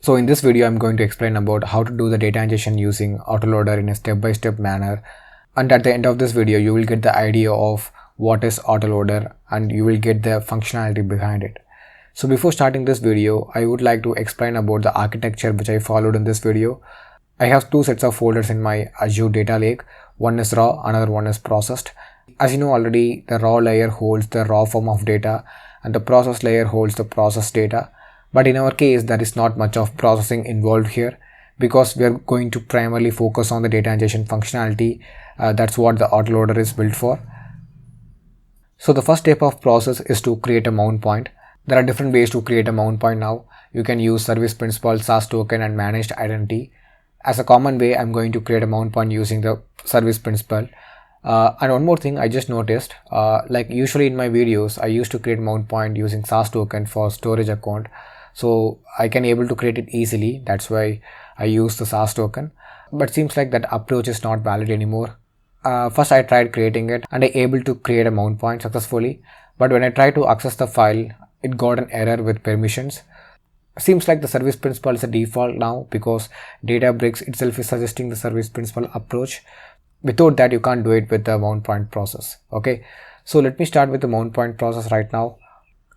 So in this video, I'm going to explain about how to do the data ingestion using Autoloader in a step-by-step manner. And at the end of this video, you will get the idea of what is Autoloader and you will get the functionality behind it. So before starting this video, I would like to explain about the architecture which I followed in this video. I have two sets of folders in my Azure Data Lake. One is raw, another one is processed. As you know already, the raw layer holds the raw form of data and the processed layer holds the processed data. But in our case, there is not much of processing involved here because we are going to primarily focus on the data ingestion functionality. That's what the Autoloader is built for. So the first step of process is to create a mount point. There are different ways to create a mount point now. You can use service principal, SAS token and managed identity. As a common way, I'm going to create a mount point using the service principal. And one more thing I just noticed, like usually in my videos, I used to create mount point using SAS token for storage account. So I can able to create it easily. That's why I use the SAS token. But seems like that approach is not valid anymore. First I tried creating it and I able to create a mount point successfully. But when I tried to access the file, it got an error with permissions. Seems like the service principal is a default now because Databricks itself is suggesting the service principal approach. Without that, you can't do it with the mount point process. Okay, so let me start with the mount point process right now.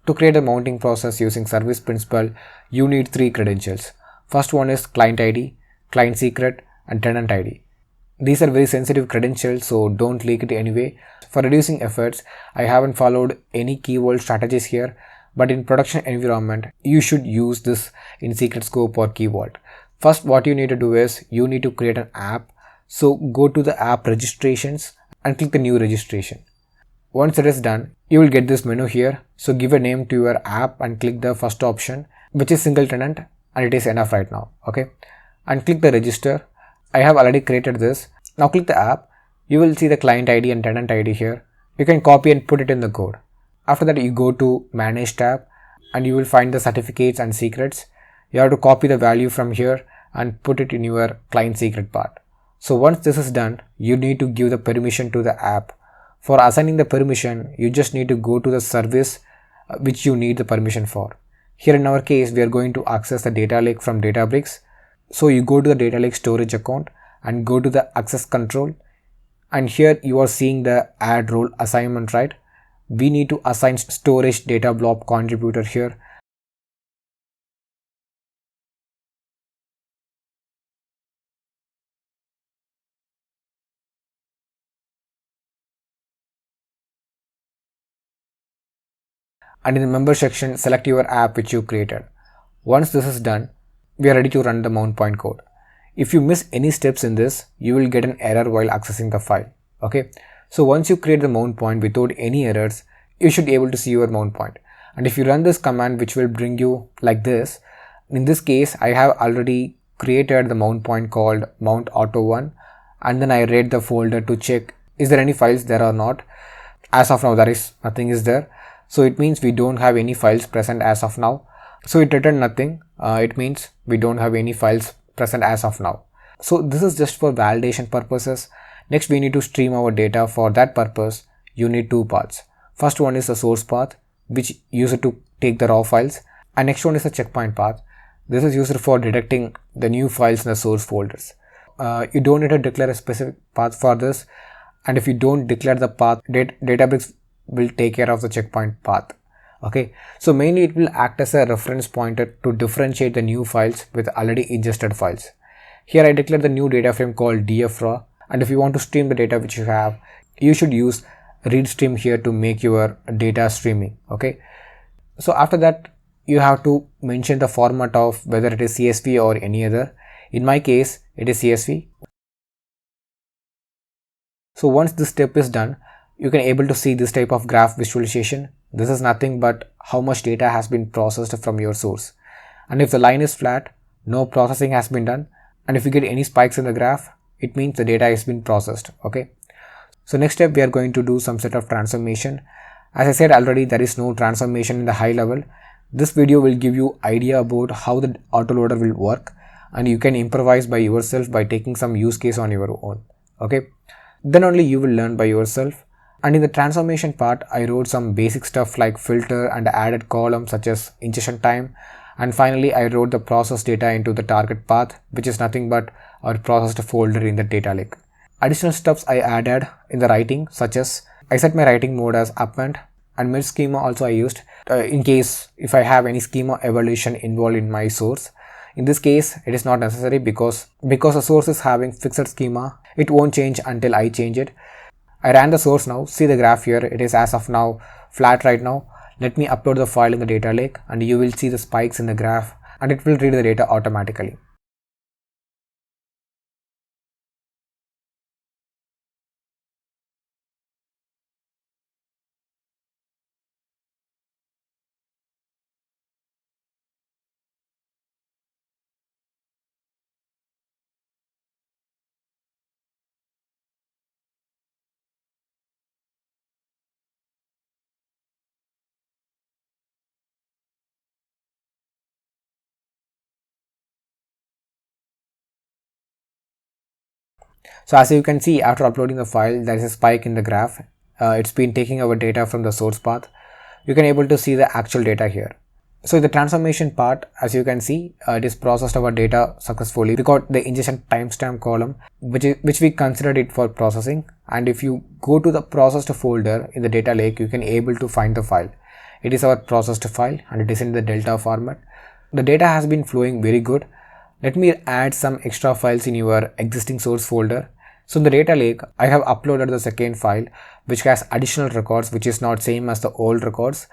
To create a mounting process using service principal, you need three credentials. First one is client ID, client secret, and tenant ID. These are very sensitive credentials, so don't leak it anyway. For reducing efforts, I haven't followed any key vault strategies here, but in production environment, you should use this in secret scope or key vault. First, what you need to do is you need to create an app. So go to the app registrations and click the new registration. Once it is done, you will get this menu here. So give a name to your app and click the first option, which is single tenant, and it is enough right now. Okay, and click the register. I have already created this. Now click the app. You will see the client ID and tenant ID here. You can copy and put it in the code. After that, you go to manage tab and you will find the certificates and secrets. You have to copy the value from here and put it in your client secret part. So once this is done, you need to give the permission to the app. For assigning the permission, you just need to go to the service which you need the permission for. Here in our case, we are going to access the data lake from Databricks. So you go to the data lake storage account and go to the access control. And here you are seeing the add role assignment, right? We need to assign storage data blob contributor here. And in the member section, select your app which you created. Once this is done, we are ready to run the mount point code. If you miss any steps in this, you will get an error while accessing the file. Okay, so once you create the mount point without any errors, you should be able to see your mount point. And if you run this command, which will bring you like this, in this case, I have already created the mount point called mount auto1, and then I read the folder to check is there any files there or not. As of now, there is nothing is there. So it means we don't have any files present as of now. So it returned nothing. It means we don't have any files present as of now. So this is just for validation purposes. Next, we need to stream our data. For that purpose, you need two paths. First one is the source path, which used to take the raw files. And next one is the checkpoint path. This is used for detecting the new files in the source folders. You don't need to declare a specific path for this. And if you don't declare the path, Databricks will take care of the checkpoint path. Okay, so mainly it will act as a reference pointer to differentiate the new files with already ingested files. Here I declare the new data frame called dfraw, and if you want to stream the data which you have, you should use read stream here to make your data streaming. Okay, so after that you have to mention the format of whether it is CSV or any other. In my case, it is CSV. So once this step is done, you can able to see this type of graph visualization. This is nothing but how much data has been processed from your source. And if the line is flat, no processing has been done. And if you get any spikes in the graph, it means the data has been processed. Okay. So next step, we are going to do some set of transformation. As I said already, there is no transformation in the high level. This video will give you idea about how the autoloader will work, and you can improvise by yourself by taking some use case on your own. Okay. Then only you will learn by yourself. And in the transformation part, I wrote some basic stuff like filter and added columns such as ingestion time And finally, I wrote the process data into the target path, which is nothing but our processed folder in the data lake. Additional steps I added in the writing, such as I set my writing mode as append, and mid schema also I used in case if I have any schema evaluation involved in my source. In this case, it is not necessary because the source is having fixed schema, it won't change until I change it. I ran the source now. See the graph here. It is as of now flat right now. Let me upload the file in the data lake and you will see the spikes in the graph and it will read the data automatically. So as you can see, after uploading the file, there is a spike in the graph. It's been taking our data from the source path. You can able to see the actual data here. So in the transformation part, as you can see, it is processed our data successfully. We got the ingestion timestamp column, which we considered it for processing. And if you go to the processed folder in the data lake, you can able to find the file. It is our processed file and it is in the delta format. The data has been flowing very good. Let me add some extra files in your existing source folder. So in the data lake, I have uploaded the second file which has additional records which is not same as the old records.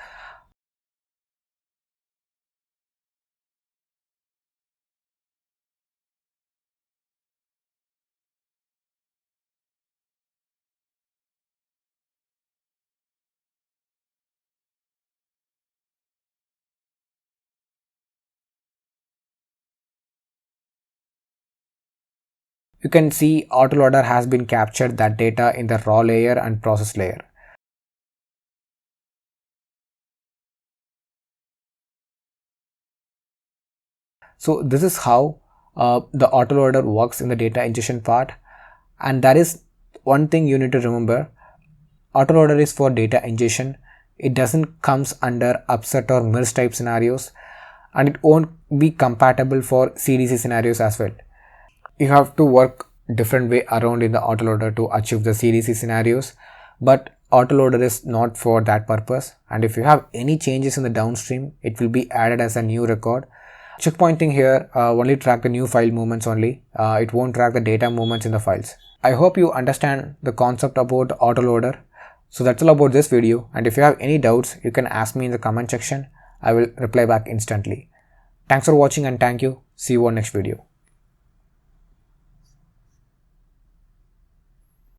You can see Autoloader has been captured that data in the raw layer and process layer. So this is how the Autoloader works in the data ingestion part. And that is one thing you need to remember. Autoloader is for data ingestion. It doesn't comes under upset or merge type scenarios, and it won't be compatible for CDC scenarios as well. You have to work different way around in the Autoloader to achieve the CDC scenarios, but Autoloader is not for that purpose. And if you have any changes in the downstream, it will be added as a new record. Checkpointing here only track the new file movements only. It won't track the data movements in the files. I hope you understand the concept about Autoloader. So that's all about this video, and if you have any doubts, you can ask me in the comment section. I will reply back instantly. Thanks for watching and thank you. See you on next video.